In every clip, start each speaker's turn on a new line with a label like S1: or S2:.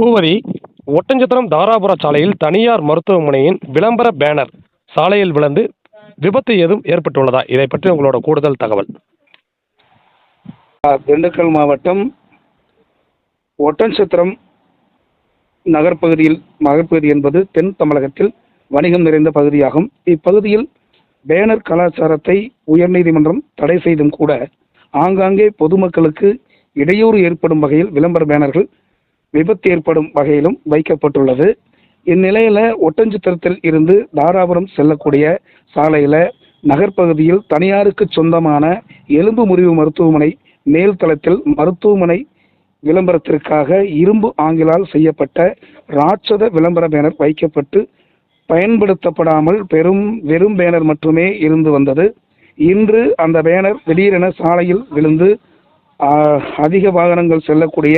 S1: பூவதி, ஒட்டன்சத்திரம் தாராபுர சாலையில் தனியார் மருத்துவமனையின் விளம்பர பேனர் சாலையில் விழுந்து விபத்து ஏதும் ஏற்பட்டுள்ளதா? இதை பற்றி உங்களோட கூடுதல் தகவல்.
S2: திண்டுக்கல் மாவட்டம் ஒட்டன்சத்திரம் நகர்ப்பகுதி என்பது தென் தமிழகத்தில் வணிகம் நிறைந்த பகுதியாகும். இப்பகுதியில் பேனர் கலாச்சாரத்தை உயர்நீதிமன்றம் தடை செய்தும் கூட ஆங்காங்கே பொதுமக்களுக்கு இடையூறு ஏற்படும் வகையில் விளம்பர பேனர்கள் விபத்து ஏற்படும் வகையிலும் வைக்கப்பட்டுள்ளது. இந்நிலையில ஒட்டன்சத்திரத்தில் இருந்து தாராபுரம் செல்லக்கூடிய சாலையில நகர்ப்பகுதியில் தனியாருக்கு சொந்தமான எலும்பு முறிவு மருத்துவமனை மேல்தளத்தில் மருத்துவமனை விளம்பரத்திற்காக இரும்பு ஆங்கிலால் செய்யப்பட்ட ராட்சத விளம்பர பேனர் வைக்கப்பட்டு பயன்படுத்தப்படாமல் வெறும் பேனர் மட்டுமே இருந்து வந்தது. இன்று அந்த பேனர் திடீரென சாலையில் விழுந்து அதிக வாகனங்கள் செல்லக்கூடிய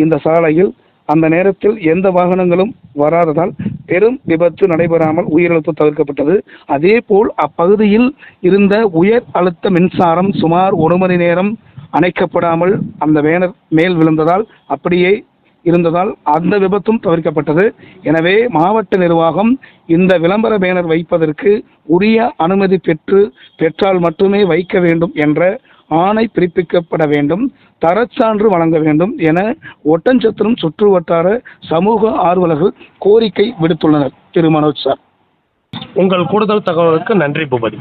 S2: இந்த சாலையில் அந்த நேரத்தில் எந்த வாகனங்களும் வராததால் பெரும் விபத்து நடைபெறாமல் உயிரிழப்பு தவிர்க்கப்பட்டது. அதேபோல் அப்பகுதியில் இருந்த உயர் அழுத்த மின்சாரம் சுமார் 1 மணி நேரம் அணைக்கப்படாமல் அந்த பேனர் மேல் விழுந்ததால் அப்படியே இருந்ததால் அந்த விபத்தும் தவிர்க்கப்பட்டது. எனவே மாவட்ட நிர்வாகம் இந்த விளம்பர பேனர் வைப்பதற்கு உரிய அனுமதி பெற்றால் மட்டுமே வைக்க வேண்டும் என்ற ஆணை பிறப்பிக்கப்பட வேண்டும், தரச்சான்று வழங்க வேண்டும் என ஒட்டன்சத்திரம் சுற்று வட்டார சமூக ஆர்வலர்கள் கோரிக்கை விடுத்துள்ளனர். திரு மனோஜ் சார்,
S1: உங்கள் கூடுதல் தகவலுக்கு நன்றி பூபதி.